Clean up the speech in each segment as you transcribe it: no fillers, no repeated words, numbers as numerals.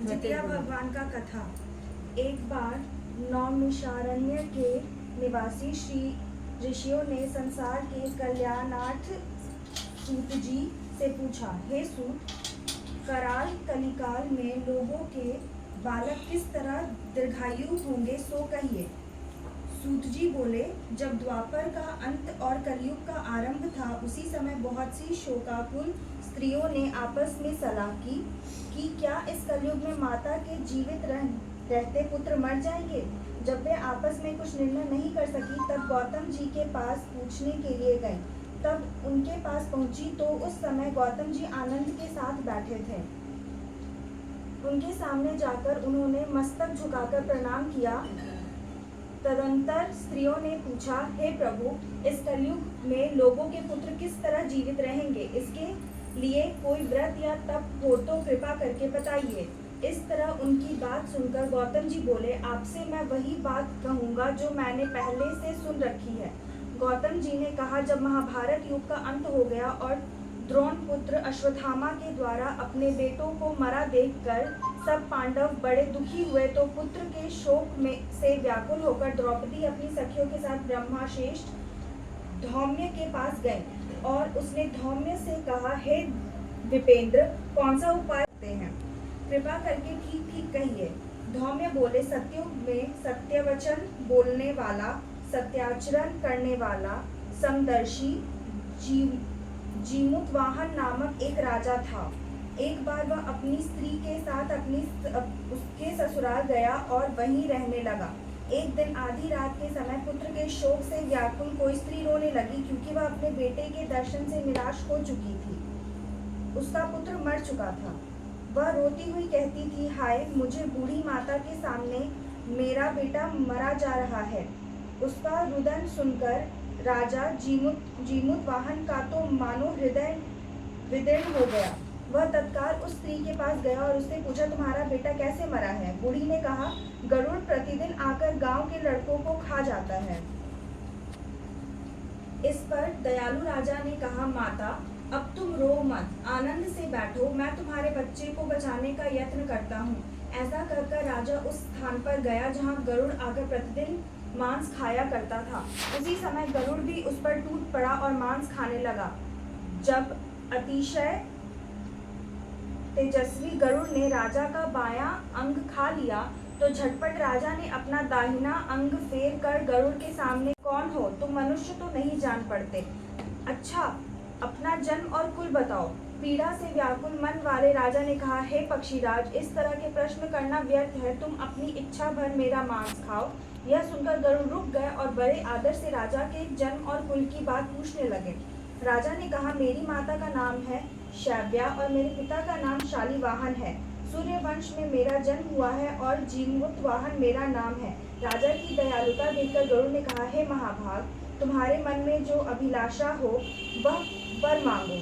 जितिया भगवान का कथा। एक बार नौमिषारण्य के निवासी श्री ऋषियों ने संसार के कल्याणार्थ सूत जी से पूछा, हे सूत, कराल कलिकाल में लोगों के बालक किस तरह दीर्घायु होंगे, सो कहिए। सूत जी बोले, जब द्वापर का अंत और कलयुग का आरंभ था, उसी समय बहुत सी शोकाकुल स्त्रियों ने आपस में सलाह की कि क्या इस कलयुग में माता के जीवित रहते पुत्र मर जाएंगे। जब वे आपस में कुछ निर्णय नहीं कर सकी, तब गौतम जी के पास पूछने के लिए गई। तब उनके पास पहुंची तो उस समय गौतम जी आनंद के साथ बैठे थे। उनके सामने जाकर उन्होंने मस्तक झुकाकर प्रणाम किया। तदंतर स्त्रियों ने पूछा, हे प्रभु, इस कलयुग में लोगों के पुत्र किस तरह जीवित रहेंगे, इसके लिए कोई व्रत या तप हो तो कृपा करके बताइए। इस तरह उनकी बात सुनकर गौतम जी बोले, आपसे मैं वही बात कहूँगा जो मैंने पहले से सुन रखी है। गौतम जी ने कहा, जब महाभारत युग का अंत हो गया और द्रोण पुत्र अश्वत्थामा के द्वारा अपने बेटों को मरा देखकर सब पांडव बड़े दुखी हुए, तो पुत्र के शोक में से व्याकुल होकर द्रौपदी अपनी सखियों के साथ ब्रह्माश्रेष्ठ धौम्य के पास गई और उसने धौम्य से कहा, हे विपेंद्र, कौन सा उपाय करते हैं, कृपा करके ठीक ठीक कहिए। धौम्य बोले, सत्युग में सत्यवचन बोलने वाला, सत्याचरण करने वाला, समदर्शी जीमूतवाहन नामक एक राजा था। एक बार वह अपनी स्त्री के साथ उसके ससुराल गया और वहीं रहने लगा। एक दिन आधी रात के समय पुत्र के शोक से व्याकुल कोई स्त्री रोने लगी, क्योंकि वह अपने बेटे के दर्शन से निराश हो चुकी थी। उसका पुत्र मर चुका था। वह रोती हुई कहती थी, हाय, मुझे बूढ़ी माता के सामने मेरा बेटा मरा जा रहा है। उसका रुदन सुनकर राजा जीमूतवाहन का तो मानो हृदय विदीर्ण हो गया। वह तत्काल उस स्त्री के पास गया और उससे पूछा, तुम्हारा बेटा कैसे मरा है। बूढ़ी ने कहा, गरुड़ प्रतिदिन आकर गांव के लड़कों को खा जाता है। इस पर दयालु राजा ने कहा, माता, अब तुम रो मत, आनंद से बैठो, मैं तुम्हारे बच्चे को बचाने का यत्न करता हूँ। ऐसा कहकर राजा उस स्थान पर गया जहाँ गरुड़ आकर प्रतिदिन मांस खाया करता था। उसी समय गरुड़ भी उस पर टूट पड़ा और मांस खाने लगा। जब अतिशय तेजस्वी गरुड़ ने राजा का बायां अंग खा लिया, तो झटपट राजा ने अपना दाहिना अंग फेर कर गरुड़ के सामने, कौन हो तुम, मनुष्य तो नहीं जान पड़ते, अच्छा अपना जन्म और कुल बताओ। पीड़ा से व्याकुल मन वाले राजा ने कहा, हे पक्षीराज, इस तरह के प्रश्न करना व्यर्थ है, तुम अपनी इच्छा भर मेरा मांस खाओ। यह सुनकर गरुड़ रुक गए और बड़े आदर से राजा के जन्म और कुल की बात पूछने लगे। राजा ने कहा, मेरी माता का नाम है शैव्या और मेरे पिता का नाम शालिवाहन है। सूर्यवंश में मेरा जन्म हुआ है और जीमूतवाहन मेरा नाम है। राजा की दयालुता देखकर गरुड़ ने कहा, हे महाभाग, तुम्हारे मन में जो अभिलाषा हो वह वर मांगो।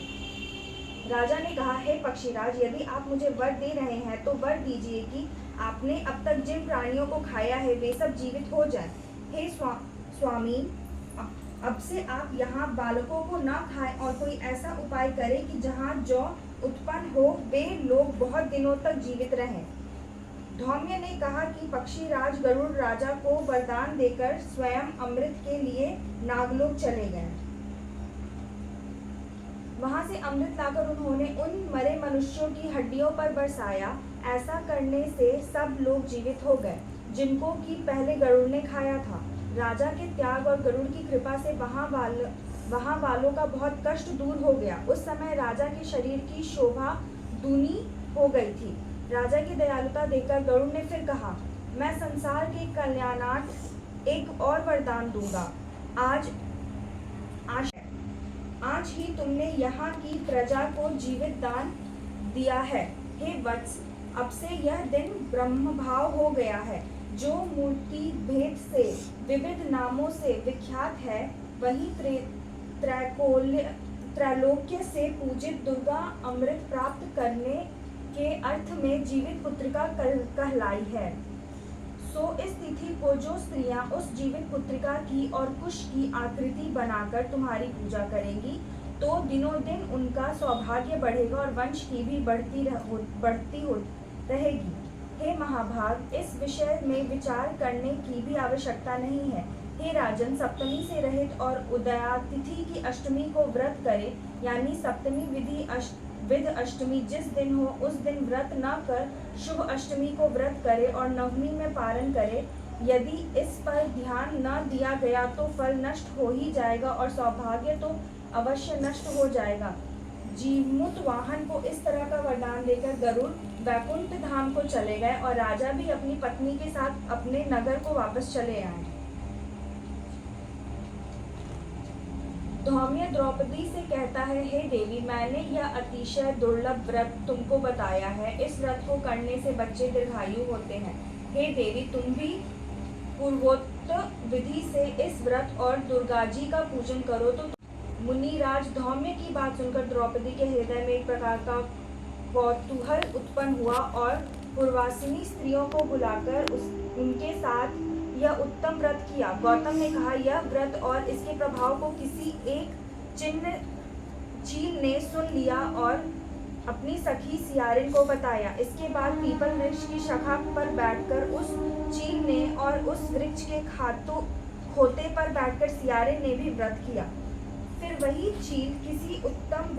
राजा ने कहा, हे पक्षीराज, यदि आप मुझे वर दे रहे हैं तो वर दीजिए कि आपने अब तक जिन प्राणियों को खाया है वे सब जीवित हो जाएं। हे स्वामी, अब से आप यहाँ बालकों को न खाएं और कोई ऐसा उपाय करें कि जहाँ जो उत्पन्न हो वे लोग बहुत दिनों तक जीवित रहें। धौम्य ने कहा कि पक्षीराज गरुड़ राजा को वरदान देकर स्वयं अमृत के लिए नागलोक चले गए। वहां से अमृत लाकर उन्होंने उन मरे मनुष्यों की हड्डियों पर बरसाया। ऐसा करने से सब लोग जीवित हो गए जिनको कि पहले गरुड़ ने खाया था। राजा के त्याग और गरुड़ की कृपा से वहां वालों का बहुत कष्ट दूर हो गया। उस समय राजा के शरीर की शोभा दूनी हो गई थी। राजा की दयालुता देखकर गरुड़ ने फिर कहा, मैं संसार के कल्याणार्थ एक और वरदान दूंगा। आज ही तुमने यहाँ की प्रजा को जीवित दान दिया है। हे वत्स, अब से यह दिन ब्रह्मभाव हो गया है। जो मूर्ति भेद से विविध नामों से विख्यात है, वही त्रैलोक्य से पूजित दुर्गा अमृत प्राप्त करने के अर्थ में जीवित पुत्रिका कहलाई है। सो इस तिथि को जो स्त्रियां उस जीवित पुत्रिका की और कुश की आकृति बनाकर तुम्हारी पूजा करेंगी, तो दिनों दिन उनका सौभाग्य बढ़ेगा और वंश की भी बढ़ती रहेगी। हे महाभाग, इस विषय में विचार करने की भी आवश्यकता नहीं है। हे राजन, सप्तमी से रहित और उदयातिथि की अष्टमी को व्रत करे, यानी सप्तमी विध अष्टमी जिस दिन हो उस दिन व्रत न कर शुभ अष्टमी को व्रत करे और नवमी में पारण करे। यदि इस पर ध्यान न दिया गया तो फल नष्ट हो ही जाएगा और सौभाग्य तो अवश्य नष्ट हो जाएगा। जीमूत वाहन को इस तरह का वरदान देकर गरुड़ वैकुंठ धाम को चले गए और राजा भी अपनी पत्नी के साथ अपने नगर को वापस चले आए। धौम्य द्रौपदी से कहता है, हे देवी, मैंने यह अतिशय दुर्लभ व्रत तुमको बताया है। इस व्रत को करने से बच्चे दीर्घायु होते हैं। हे देवी, तुम भी पूर्वोक्त विधि से इस व्रत और दुर्गा जी का पूजन करो। तो मुनिराज धौम्य की बात सुनकर द्रौपदी के हृदय में एक प्रकार का कौतूहल उत्पन्न हुआ और पूर्वासिनी स्त्रियों को बुलाकर उनके साथ यह उत्तम व्रत किया। गौतम ने कहा, यह व्रत और इसके प्रभाव को किसी एक चील ने सुन लिया और अपनी सखी सियारिन को बताया। इसके बाद पीपल वृक्ष की शाखा पर बैठकर उस चील ने और उस वृक्ष के खोते पर बैठकर सियारिन ने भी व्रत किया। फिर वही चील किसी उत्तम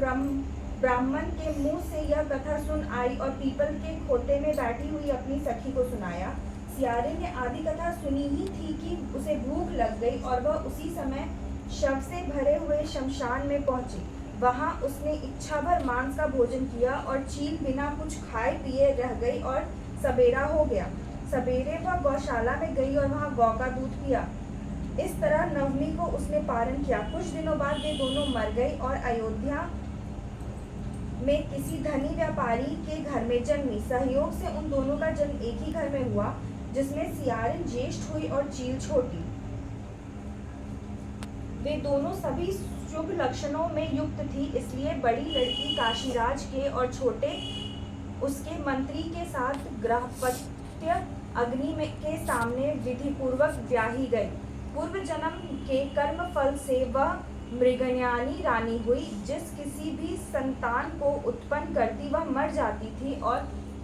ब्राह्मण के मुंह से यह कथा सुन आई और पीपल के खोते में बैठी हुई अपनी सखी को सुनाया। सियारिन ने आदि कथा सुनी ही थी कि उसे भूख लग गई और वह उसी समय शव से भरे हुए शमशान में पहुंची। वहां उसने इच्छा भर मांस का भोजन किया और चील बिना कुछ खाए पिए रह गई और सबेरा हो गया। सवेरे वह गौशाला में गई और वहां गौ का दूध पिया। इस तरह नवमी को उसने पारण किया। कुछ दिनों बाद वे दोनों मर गई और अयोध्या में किसी धनी व्यापारी के घर में जन्मी। सहयोग से उन दोनों का जन्म एक ही घर में हुआ, जिसमें सियारिन ज्येष्ठ हुई और चील छोटी। वे दोनों सभी शुभ लक्षणों में युक्त थी, इसलिए बड़ी लड़की काशीराज के और छोटे उसके मंत्री के साथ गृहपत्य अग्नि में के सामने विधि पूर्वक ब्याही गई। पूर्व जन्म के कर्म फल से वह मृगन्यानी रानी हुई। जिस किसी भी संतान को उत्पन्न करती वह मर जाती थी और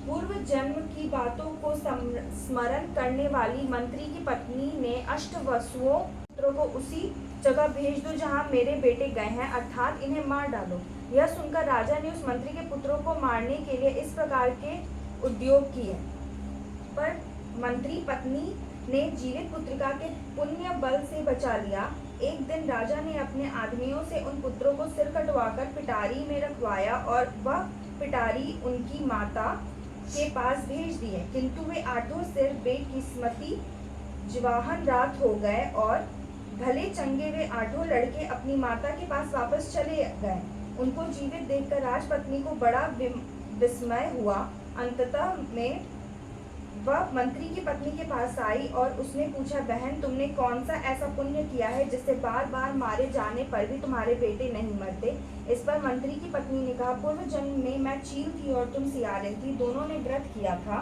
पूर्व जन्म की बातों को स्मरण करने वाली मंत्री की पत्नी ने अष्टवसुओं पुत्रों को उसी जगह भेज दो जहां मेरे बेटे गए हैं, अर्थात इन्हें मार डालो। यह सुनकर राजा ने उस मंत्री के पुत्रों को मारने के लिए इस प्रकार के उद्योग किए, पर मंत्री पत्नी ने जीवित पुत्रिका के पुण्य बल से बचा लिया। एक दिन राजा ने अपने आदमियों से उन पुत्रों को सिर कटवाकर पिटारी में रखवाया और वह पिटारी उनकी माता के पास भेज दिए, किंतु वे आठों सिर बेकिस्मती जवाहन रात हो गए और भले चंगे वे आठों लड़के अपनी माता के पास वापस चले गए। उनको जीवित देखकर राजपत्नी को बड़ा विस्मय हुआ। अंततः में वह मंत्री की पत्नी के पास आई और उसने पूछा, बहन, तुमने कौन सा ऐसा पुण्य किया है जिससे बार बार मारे जाने पर भी तुम्हारे बेटे नहीं मरते? इस पर मंत्री की पत्नी ने कहा, पूर्व जन्म में मैं चील थी और तुम सियारिन थी, दोनों ने व्रत किया था।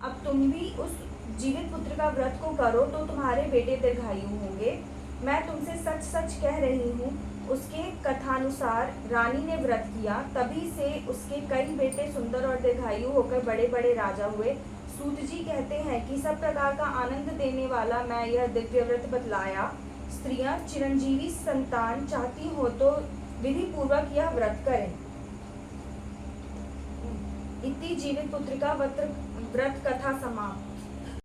अब तुम भी उस जीवित पुत्र का व्रत को करो तो तुम्हारे बेटे दीर्घायु होंगे। मैं तुमसे सच सच कह रही हूँ। उसके कथानुसार रानी ने व्रत किया, तभी से उसके कई बेटे सुंदर और दीर्घायु होकर बड़े बड़े राजा हुए। सूत जी कहते हैं कि सब प्रकार का आनंद देने वाला मैं यह दिव्य व्रत बतलाया। स्त्रियां चिरंजीवी संतान चाहती हो तो विधि पूर्वक यह व्रत करें। इति जीवित पुत्रिका व्रत कथा समाप्त।